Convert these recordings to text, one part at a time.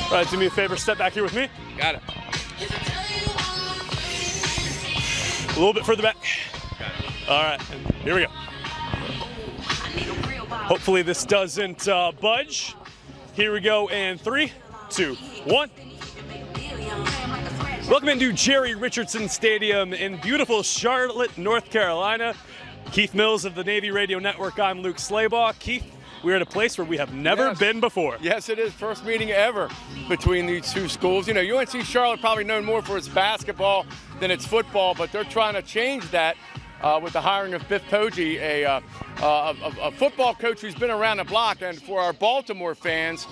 All right, do me a favor, step back here with me. Got it. A little bit further back. All right, here we go. Hopefully this doesn't budge. Here we go, and 3, 2, 1. Welcome into Jerry Richardson Stadium in beautiful Charlotte, North Carolina. Keith Mills of the Navy Radio Network. I'm Luke Slabaugh. Keith, we're at a place where we have never been before. Yes, it is. First meeting ever between these two schools. You know, UNC Charlotte probably known more for its basketball than its football, but they're trying to change that with the hiring of Biff Poggi, a football coach who's been around the block. And for our Baltimore fans,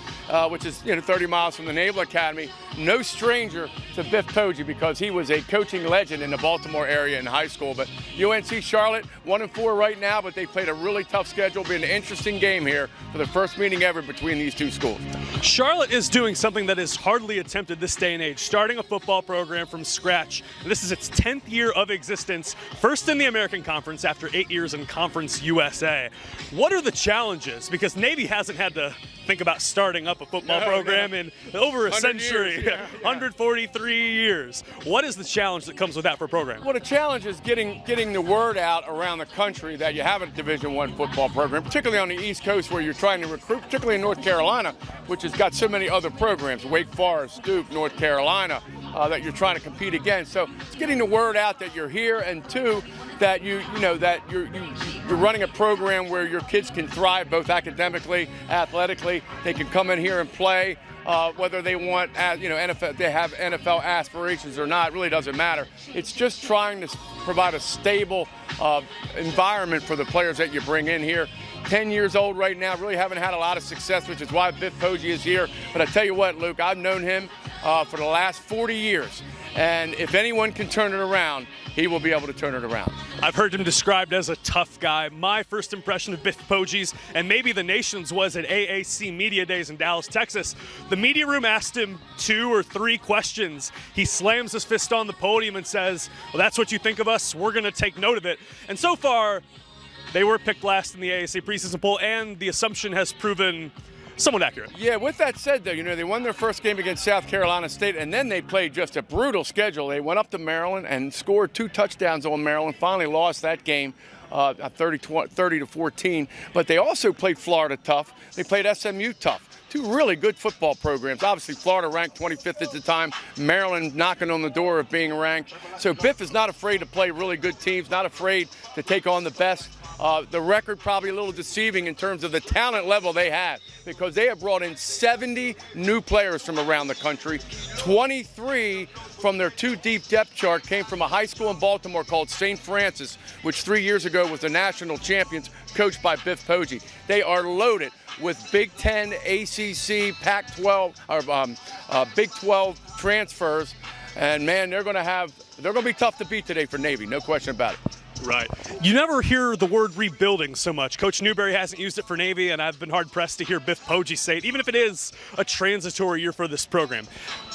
which is 30 miles from the Naval Academy, no stranger to Biff Poggi because he was a coaching legend in the Baltimore area in high school. But UNC Charlotte 1-4 right now, but they played a really tough schedule. It'll be an interesting game here for the first meeting ever between these two schools. Charlotte is doing something that is hardly attempted this day and age, starting a football program from scratch. This is its 10th year of existence, first in the American Conference after 8 years in Conference USA. What are the challenges? Because Navy hasn't had to think about starting up a football program in over a century, 143 years. What is the challenge that comes with that for a program? Well, the challenge is getting the word out around the country that you have a Division I football program, particularly on the East Coast where you're trying to recruit, particularly in North Carolina, which has got so many other programs, Wake Forest, Duke, North Carolina, that you're trying to compete against. So it's getting the word out that you're here, and two, that you're running a program where your kids can thrive both academically, athletically. They can come in here and play, whether they want, NFL, they have NFL aspirations or not. It really doesn't matter. It's just trying to provide a stable environment for the players that you bring in here. 10 years old right now, really haven't had a lot of success, which is why Biff Poggi is here. But I tell you what, Luke, I've known him for the last 40 years. And if anyone can turn it around, he will be able to turn it around. I've heard him described as a tough guy. My first impression of Biff Poggi's, and maybe the nation's, was at AAC Media Days in Dallas, Texas. The media room asked him 2 or 3 questions. He slams his fist on the podium and says, well, that's what you think of us? We're going to take note of it. And so far, they were picked last in the AAC preseason poll, and the assumption has proven somewhat accurate. Yeah, with that said, though, they won their first game against South Carolina State, and then they played just a brutal schedule. They went up to Maryland and scored 2 touchdowns on Maryland, finally lost that game 30-14. But they also played Florida tough. They played SMU tough. 2 really good football programs. Obviously, Florida ranked 25th at the time. Maryland knocking on the door of being ranked. So Biff is not afraid to play really good teams, not afraid to take on the best. The record probably a little deceiving in terms of the talent level they had, because they have brought in 70 new players from around the country. 23 from their 2 deep depth chart came from a high school in Baltimore called St. Francis, which 3 years ago was the national champions, coached by Biff Poggi. They are loaded with Big Ten, ACC, Pac-12, or Big 12 transfers, and man, they're going to be tough to beat today for Navy, no question about it. Right. You never hear the word rebuilding so much. Coach Newberry hasn't used it for Navy, and I've been hard-pressed to hear Biff Poggi say it, even if it is a transitory year for this program.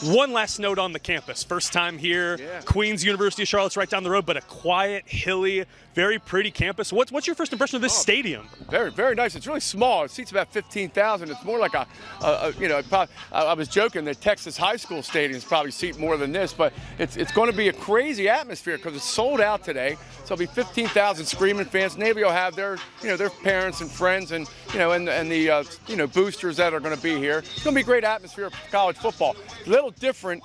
One last note on the campus. First time here, Queens University of Charlotte's right down the road, but a quiet, hilly, very pretty campus. What's your first impression of this stadium? Very, very nice. It's really small. It seats about 15,000. It's more like I was joking that Texas high school stadiums probably seat more than this, but it's going to be a crazy atmosphere because it's sold out today. So it'll be 15,000 screaming fans. Navy will have their parents and friends and the boosters that are going to be here. It's going to be a great atmosphere for college football. A little different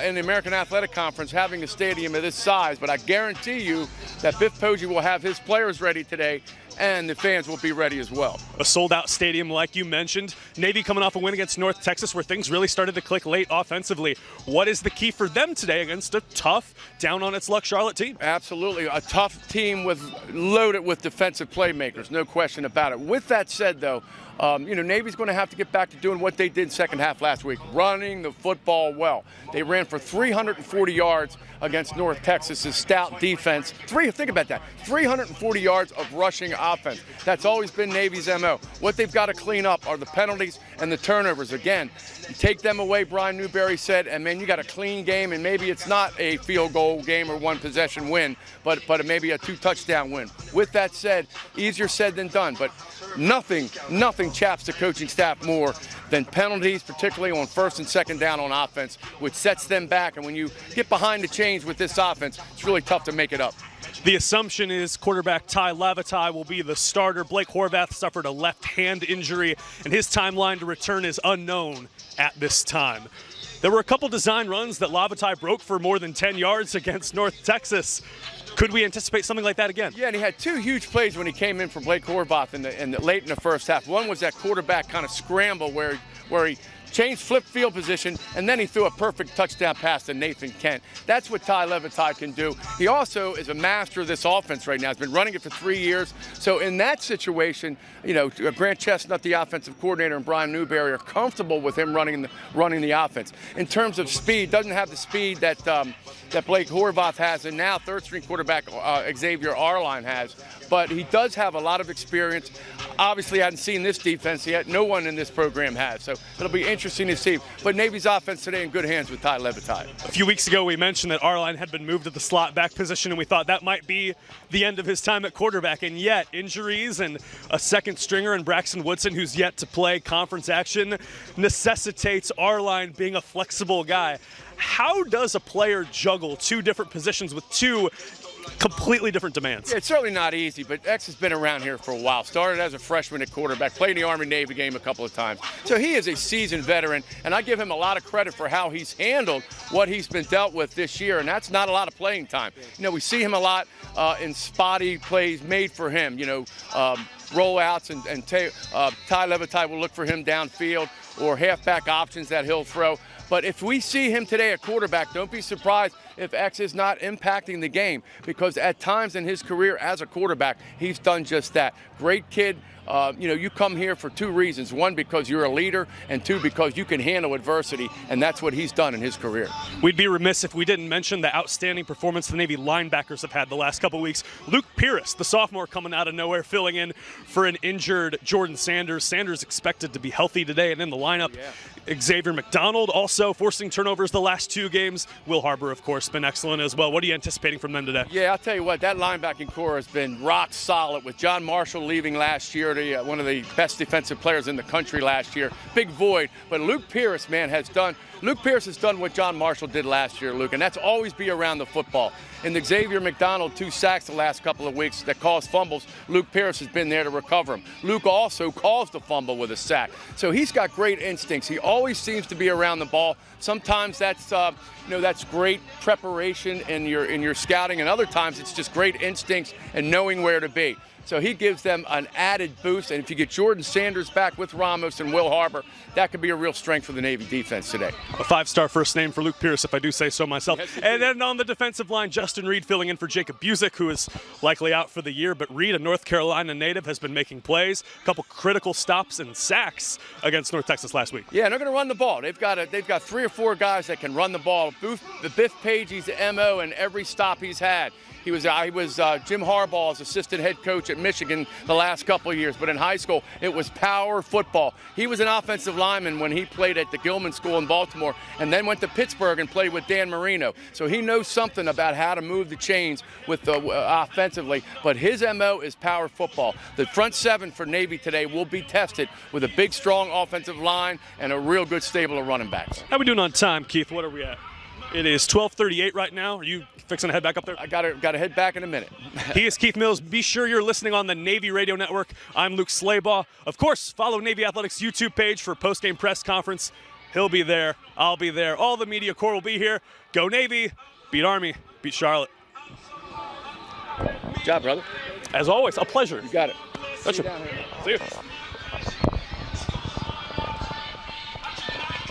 in the American Athletic Conference having a stadium of this size, but I guarantee you that Biff Poggi will have his players ready today, and the fans will be ready as well. A sold-out stadium like you mentioned. Navy coming off a win against North Texas where things really started to click late offensively. What is the key for them today against a tough, down-on-its-luck Charlotte team? Absolutely. A tough team loaded with defensive playmakers, no question about it. With that said, though, Navy's going to have to get back to doing what they did second half last week, running the football well. They ran for 340 yards against North Texas's stout defense. Think about that, 340 yards of rushing offense. That's always been Navy's MO. What they've got to clean up are the penalties and the turnovers. Again, you take them away, Brian Newberry said, and man, you got a clean game, and maybe it's not a field goal game or 1-possession win, but maybe a 2-touchdown win. With that said, easier said than done. But nothing chaps the coaching staff more than penalties, particularly on first and second down on offense, which sets them back. And when you get behind the chains with this offense, it's really tough to make it up. The assumption is quarterback Ty Levitai will be the starter. Blake Horvath suffered a left hand injury, and his timeline to return is unknown at this time. There were a couple design runs that Levitai broke for more than 10 yards against North Texas. Could we anticipate something like that again? Yeah, and he had two huge plays when he came in for Blake Horvath late in the first half. One was that quarterback kind of scramble where he changed flip field position, and then he threw a perfect touchdown pass to Nathan Kent. That's what Ty Levitai can do. He also is a master of this offense right now. He's been running it for 3 years. So in that situation, you know, Grant Chestnut, the offensive coordinator, and Brian Newberry are comfortable with him running the offense. In terms of speed, doesn't have the speed that Blake Horvath has, and now third-string quarterback Xavier Arline has. But he does have a lot of experience. Obviously, I hadn't seen this defense yet. No one in this program has. So it'll be interesting to see. But Navy's offense today in good hands with Ty Levitai. A few weeks ago, we mentioned that Arline had been moved to the slot back position, and we thought that might be the end of his time at quarterback. And yet, injuries and a second stringer in Braxton Woodson, who's yet to play conference action, necessitates Arline being a flexible guy. How does a player juggle two different positions with two completely different demands? Yeah, it's certainly not easy, but X has been around here for a while. Started as a freshman at quarterback, played in the Army-Navy game a couple of times. So he is a seasoned veteran, and I give him a lot of credit for how he's handled what he's been dealt with this year, and that's not a lot of playing time. You know, we see him a lot in spotty plays made for him, you know, rollouts, and Ty Levitai will look for him downfield, or halfback options that he'll throw. But if we see him today at quarterback, don't be surprised if X is not impacting the game, because at times in his career as a quarterback, he's done just that. Great kid. You know, you come here for two reasons. One, because you're a leader, and two, because you can handle adversity, and that's what he's done in his career. We'd be remiss if we didn't mention the outstanding performance the Navy linebackers have had the last couple weeks. Luke Pierce, the sophomore, coming out of nowhere, filling in for an injured Jordan Sanders. Sanders expected to be healthy today and in the lineup. Yeah. Xavier McDonald also forcing turnovers the last two games. Will Harbor, of course, been excellent as well. What are you anticipating from them today? Yeah, I'll tell you what, that linebacking core has been rock solid, with John Marshall leaving last year, one of the best defensive players in the country last year. Big void, but Luke Pierce, man, has done what John Marshall did last year, Luke, and that's always be around the football. In the Xavier McDonald 2 sacks the last couple of weeks that caused fumbles, Luke Pierce has been there to recover them. Luke also caused the fumble with a sack. So he's got great instincts. He always seems to be around the ball. Sometimes that's that's great preparation in your scouting, and other times it's just great instincts and knowing where to be. So he gives them an added boost, and if you get Jordan Sanders back with Ramos and Will Harbor, that could be a real strength for the Navy defense today. A 5-star first name for Luke Pierce, if I do say so myself. Yes, and then on the defensive line, Justin Reed filling in for Jacob Busick, who is likely out for the year. But Reed, a North Carolina native, has been making plays. A couple critical stops and sacks against North Texas last week. Yeah, and they're going to run the ball. They've got 3 or 4 guys that can run the ball. Biff Pagey's MO in every stop he's had. He was Jim Harbaugh's assistant head coach at Michigan the last couple of years, but in high school, it was power football. He was an offensive lineman when he played at the Gilman School in Baltimore, and then went to Pittsburgh and played with Dan Marino. So he knows something about how to move the chains with offensively, but his MO is power football. The front seven for Navy today will be tested with a big, strong offensive line and a real good stable of running backs. How are we doing on time, Keith? What are we at? It is 12:38 right now. Are you fixing to head back up there? I got to head back in a minute. He is Keith Mills. Be sure you're listening on the Navy Radio Network. I'm Luke Slabaugh. Of course, follow Navy Athletics YouTube page for post-game press conference. He'll be there. I'll be there. All the media corps will be here. Go Navy. Beat Army. Beat Charlotte. Good job, brother. As always, a pleasure. You got it. See you.